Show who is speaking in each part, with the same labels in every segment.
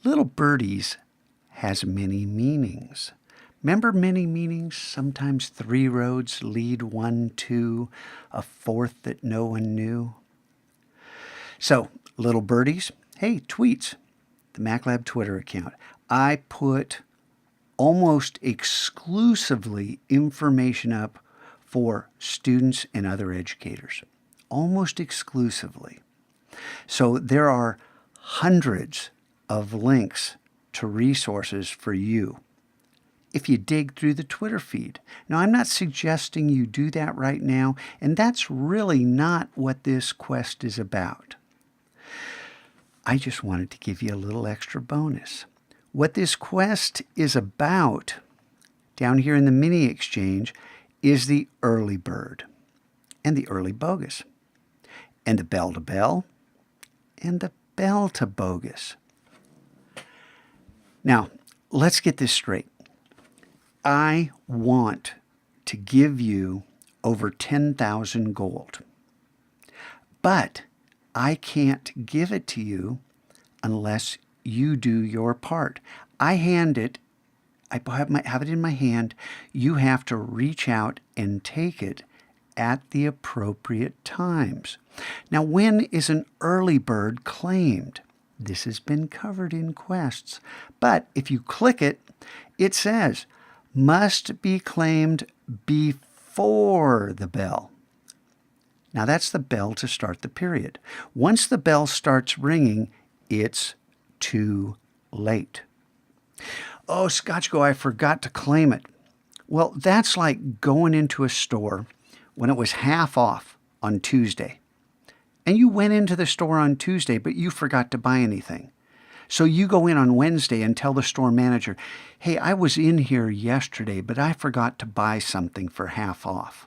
Speaker 1: Little Birdies has many meanings. Remember many meanings? Sometimes 3 roads lead one to a fourth that no one knew. So, Little Birdies, hey, tweets, the MacLab Twitter account. I put almost exclusively information up for students and other educators. Almost exclusively. So there are hundreds of links to resources for you if you dig through the Twitter feed. Now, I'm not suggesting you do that right now, and that's really not what this quest is about. I just wanted to give you a little extra bonus. What this quest is about down here in the mini exchange is the early bird and the early bogus and the bell to bell and the bell to bogus. Now, let's get this straight. I want to give you over 10,000 gold, but I can't give it to you unless you do your part. I have it in my hand. You have to reach out and take it at the appropriate times. Now, when is an early bird claimed? This has been covered in quests, but if you click it, it says, must be claimed before the bell. Now, that's the bell to start the period. Once the bell starts ringing, it's too late. Oh, Scotchgo, I forgot to claim it. Well, that's like going into a store when it was half off on Tuesday. And you went into the store on Tuesday, but you forgot to buy anything. So you go in on Wednesday and tell the store manager, hey, I was in here yesterday, but I forgot to buy something for half off.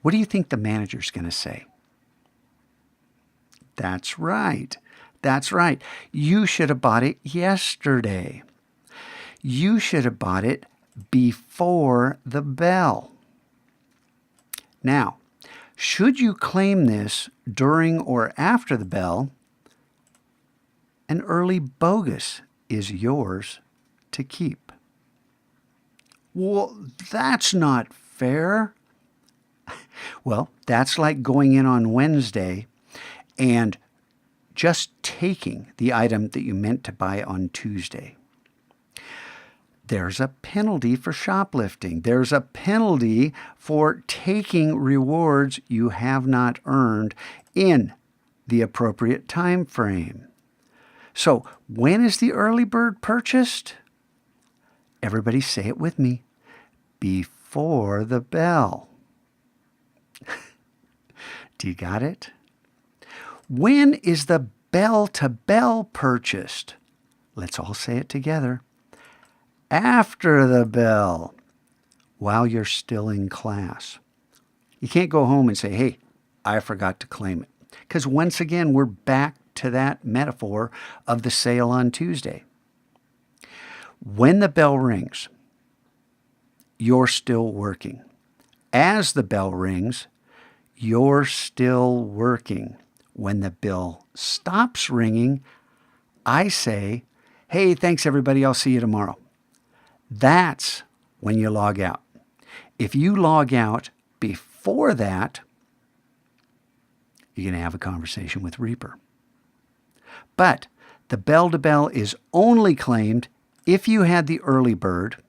Speaker 1: What do you think the manager's going to say? That's right. That's right. You should have bought it yesterday. You should have bought it before the bell. Now, should you claim this during or after the bell, an early bogus is yours to keep. Well, that's not fair. Well, that's like going in on Wednesday and just taking the item that you meant to buy on Tuesday. There's a penalty for shoplifting. There's a penalty for taking rewards you have not earned in the appropriate time frame. So, when is the early bird purchased? Everybody say it with me. Before the bell. Do you got it? When is the bell to bell purchased? Let's all say it together. After the bell, while you're still in class. You can't go home and say, hey, I forgot to claim it. Because once again, we're back to that metaphor of the sale on Tuesday. When the bell rings, you're still working. As the bell rings, you're still working. When the bell stops ringing, I say, hey, thanks everybody, I'll see you tomorrow. That's when you log out. If you log out before that, you're going to have a conversation with Reaper. But the bell to bell is only claimed if you had the early bird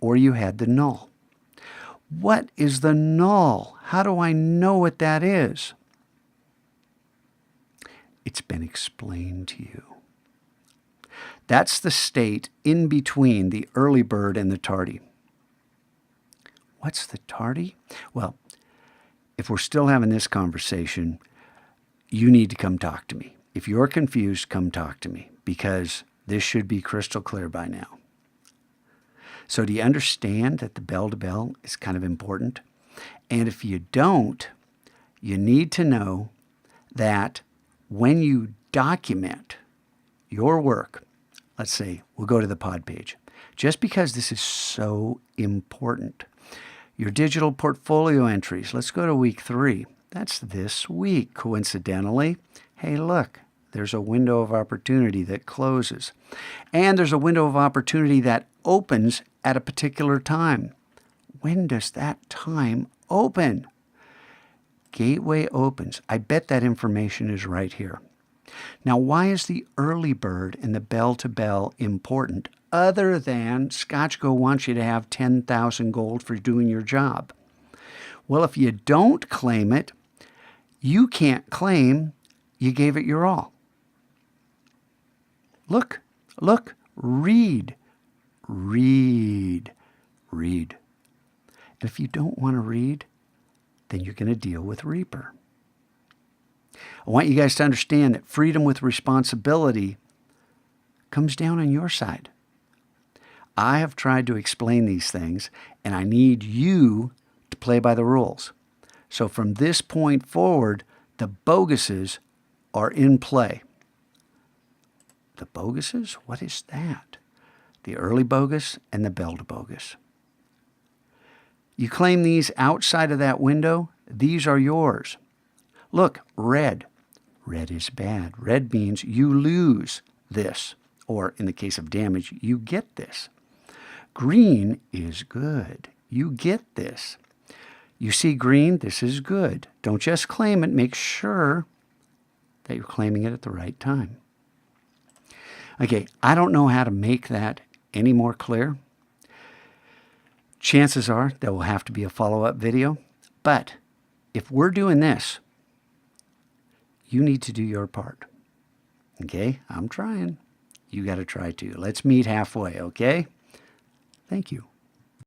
Speaker 1: or you had the null. What is the null? How do I know what that is? It's been explained to you. That's the state in between the early bird and the tardy. What's the tardy? Well, if we're still having this conversation, you need to come talk to me. If you're confused, come talk to me, because this should be crystal clear by now. So do you understand that the bell to bell is kind of important? And if you don't, you need to know that when you document your work, let's say we'll go to the pod page, just because this is so important. Your digital portfolio entries, let's go to week 3. That's this week, coincidentally. Hey, look, there's a window of opportunity that closes. And there's a window of opportunity that opens at a particular time. When does that time open? Gateway opens. I bet that information is right here. Now, why is the early bird and the bell-to-bell important, other than ScotchGo wants you to have 10,000 gold for doing your job? Well, if you don't claim it, you can't claim you gave it your all. Look, look, read, read, read. And if you don't want to read, then you're going to deal with Reaper. I want you guys to understand that freedom with responsibility comes down on your side. I have tried to explain these things, and I need you to play by the rules. So from this point forward, the boguses are in play. The boguses? What is that? The early bogus and the bell to bogus. You claim these outside of that window, these are yours. Look, red. Red is bad. Red means you lose this, or in the case of damage, you get this. Green is good. You get this. You see green, this is good. Don't just claim it. Make sure that you're claiming it at the right time. Okay, I don't know how to make that any more clear. Chances are there will have to be a follow-up video. But if we're doing this, you need to do your part. Okay? I'm trying. You got to try too. Let's meet halfway, okay? Thank you.